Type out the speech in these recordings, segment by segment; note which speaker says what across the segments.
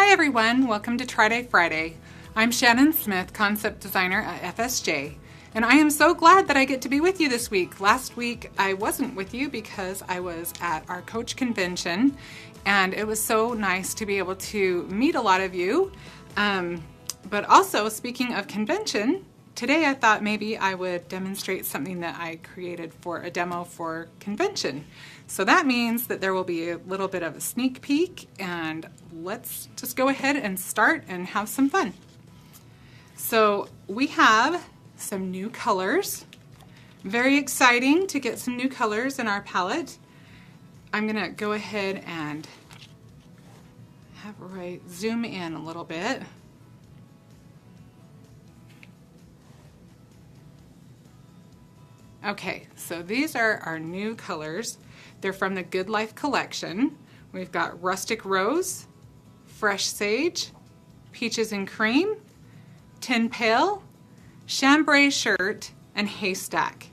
Speaker 1: Hi everyone, welcome to TryDay Friday. I'm Shannon Smith, Concept Designer at FSJ, and I am so glad that I get to be with you this week. Last week I wasn't with you because I was at our coach convention, and it was so nice to be able to meet a lot of you. But also, speaking of convention, today I thought maybe I would demonstrate something that I created for a demo for convention. So that means that there will be a little bit of a sneak peek, and let's just go ahead and start and have some fun. So we have some new colors. Very exciting to get some new colors in our palette. I'm gonna go ahead and zoom in a little bit. Okay, so these are our new colors. They're from the Good Life collection. We've got Rustic Rose, Fresh Sage, Peaches and Cream, Tin Pail, Chambray Shirt, and Haystack.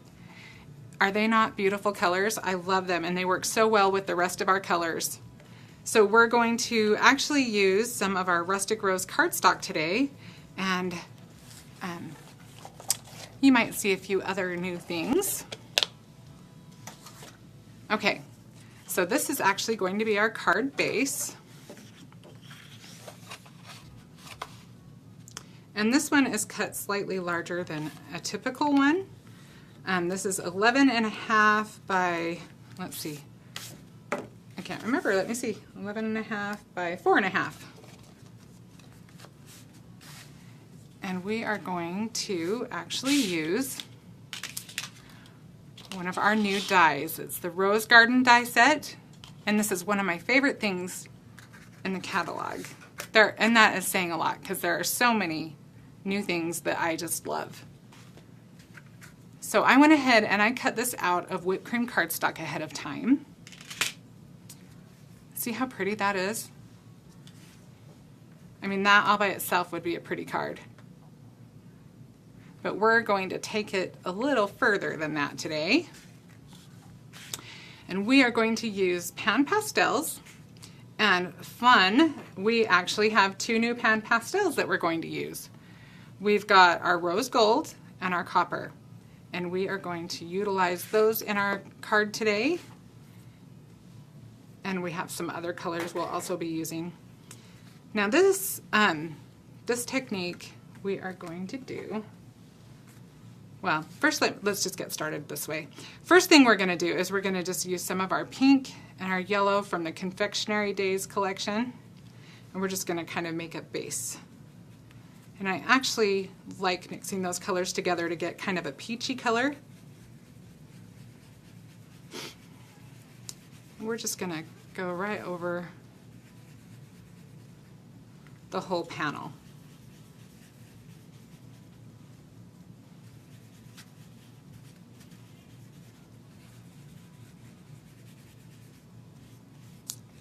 Speaker 1: Are they not beautiful colors? I love them, and they work so well with the rest of our colors. So we're going to actually use some of our Rustic Rose cardstock today, and you might see a few other new things. Okay, so this is actually going to be our card base. And this one is cut slightly larger than a typical one. This is 11.5 by, let's see, I can't remember, let me see, 11.5 by 4.5. And we are going to actually use one of our new dies. It's the Rose Garden die set, and this is one of my favorite things in the catalog. And that is saying a lot because there are so many new things that I just love. So I went ahead and I cut this out of whipped cream cardstock ahead of time. See how pretty that is? I mean, that all by itself would be a pretty card. But we're going to take it a little further than that today. And we are going to use PanPastels. And fun, we actually have two new PanPastels that we're going to use. We've got our rose gold and our copper. And we are going to utilize those in our card today. And we have some other colors we'll also be using. Now this technique we are going to do. Well, first let's just get started this way. First thing we're going to do is we're going to just use some of our pink and our yellow from the Confectionery Days collection, and we're just going to kind of make a base. And I actually like mixing those colors together to get kind of a peachy color. And we're just going to go right over the whole panel.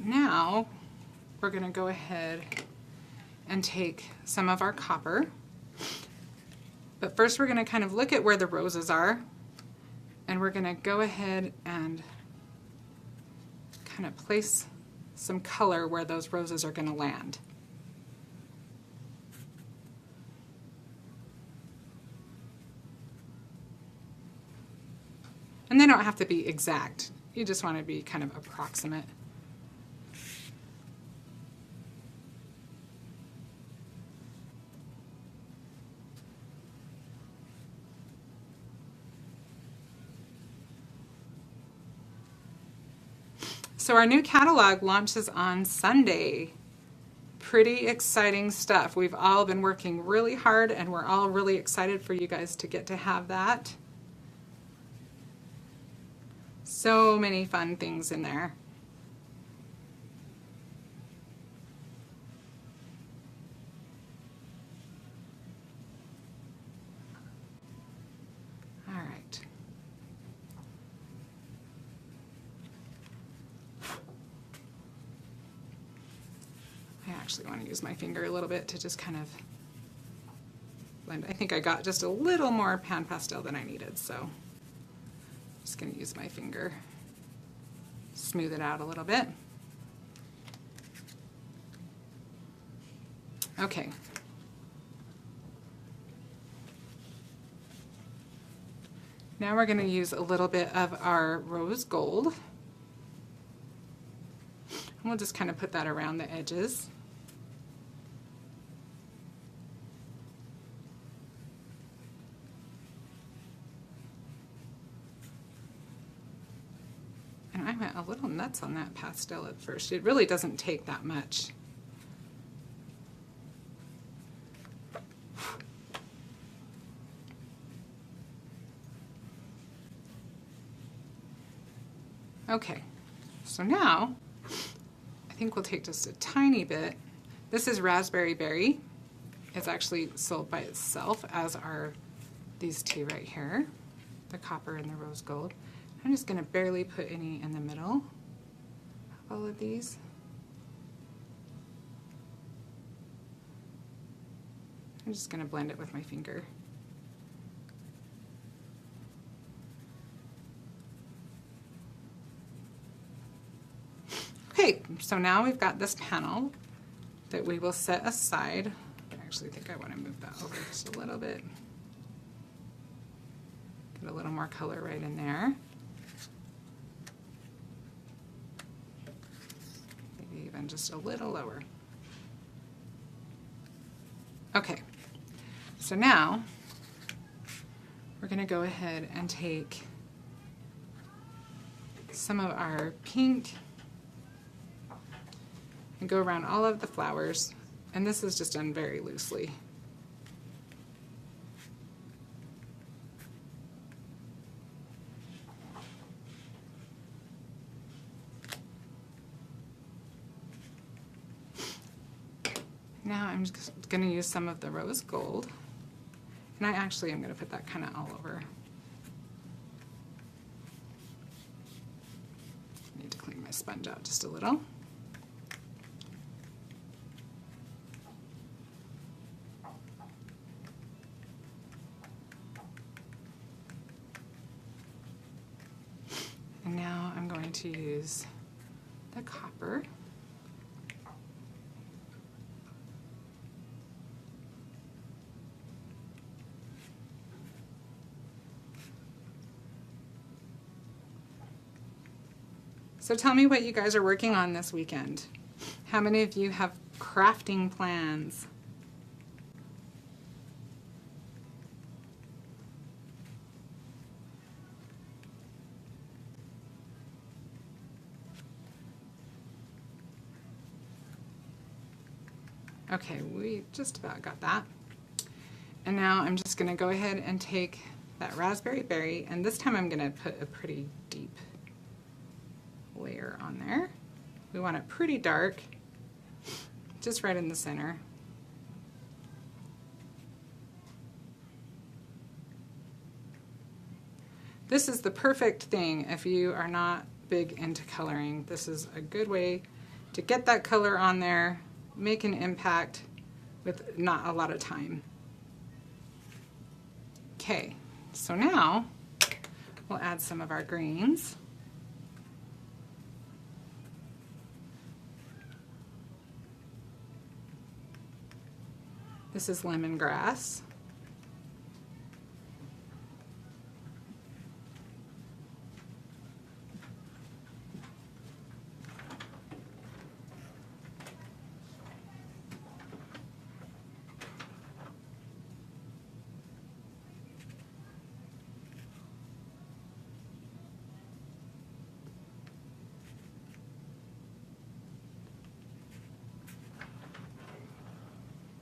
Speaker 1: Now we're going to go ahead and take some of our copper, but first we're going to kind of look at where the roses are, and we're going to go ahead and kind of place some color where those roses are going to land. And they don't have to be exact, you just want to be kind of approximate. So our new catalog launches on Sunday. Pretty exciting stuff. We've all been working really hard, and we're all really excited for you guys to get to have that. So many fun things in there. All right. I actually want to use my finger a little bit to just kind of blend. I think I got just a little more PanPastel than I needed, so I'm just going to use my finger, smooth it out a little bit. Okay. Now we're going to use a little bit of our rose gold. And we'll just kind of put that around the edges. And I went a little nuts on that pastel at first. It really doesn't take that much. Okay, so now I think we'll take just a tiny bit. This is raspberry berry. It's actually sold by itself, as are these two right here, the copper and the rose gold. I'm just going to barely put any in the middle of all of these. I'm just going to blend it with my finger. Okay, so now we've got this panel that we will set aside. I actually think I want to move that over just a little bit. Get a little more color right in there. Maybe even just a little lower. Okay, so now we're going to go ahead and take some of our pink and go around all of the flowers, and this is just done very loosely. Now I'm just going to use some of the rose gold, and I actually am going to put that kind of all over. I need to clean my sponge out just a little. And now I'm going to use the copper. So tell me what you guys are working on this weekend. How many of you have crafting plans? Okay, we just about got that. And now I'm just going to go ahead and take that raspberry berry, and this time I'm going to put a pretty deep layer on there. We want it pretty dark, just right in the center. This is the perfect thing if you are not big into coloring. This is a good way to get that color on there, make an impact with not a lot of time. Okay, so now we'll add some of our greens. This is lemongrass.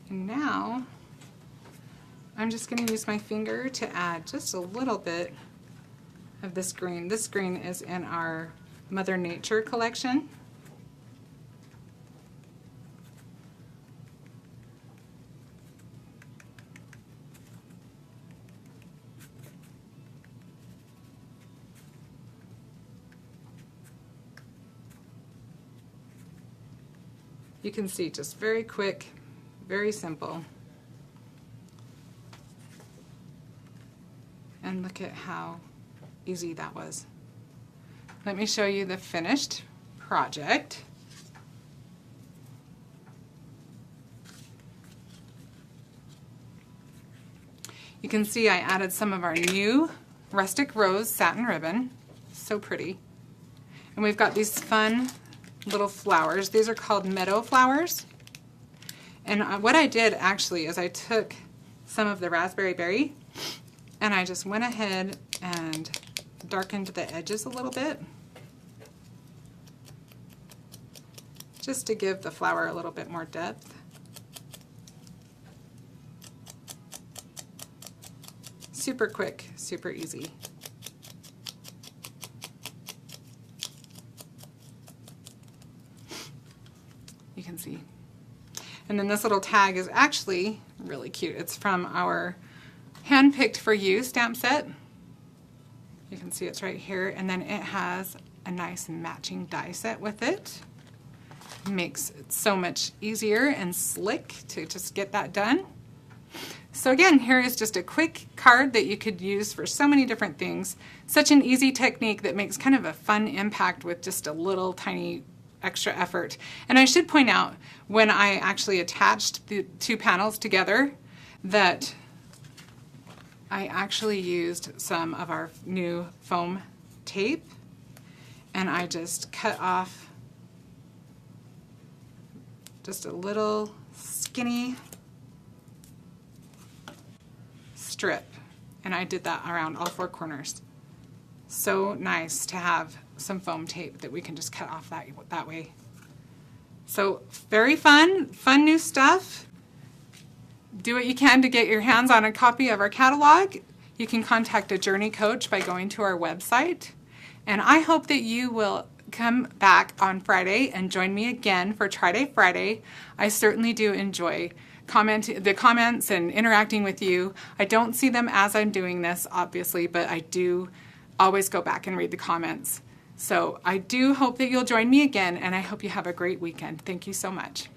Speaker 1: And now I'm just going to use my finger to add just a little bit of this green. This green is in our Mother Nature collection. You can see just very quick, very simple. And look at how easy that was. Let me show you the finished project. can see I added some of our new rustic rose satin ribbon. So pretty. And we've got these fun little flowers. These are called meadow flowers. And what I did actually is I took some of the raspberry berry and I just went ahead and darkened the edges a little bit, just to give the flower a little bit more depth. Super quick, super easy. You can see. And then this little tag is actually really cute. It's from our Handpicked for You stamp set. You can see it's right here, and then it has a nice matching die set with it. Makes it so much easier and slick to just get that done. So again, here is just a quick card that you could use for so many different things. Such an easy technique that makes kind of a fun impact with just a little tiny extra effort. And I should point out, when I actually attached the two panels together, that I actually used some of our new foam tape, and I just cut off just a little skinny strip, and I did that around all four corners. So nice to have some foam tape that we can just cut off that way. So very fun new stuff. Do what you can to get your hands on a copy of our catalog. You can contact a journey coach by going to our website. And I hope that you will come back on Friday and join me again for TryDay Friday. I certainly do enjoy the comments and interacting with you. I don't see them as I'm doing this, obviously, but I do always go back and read the comments. So I do hope that you'll join me again, and I hope you have a great weekend. Thank you so much.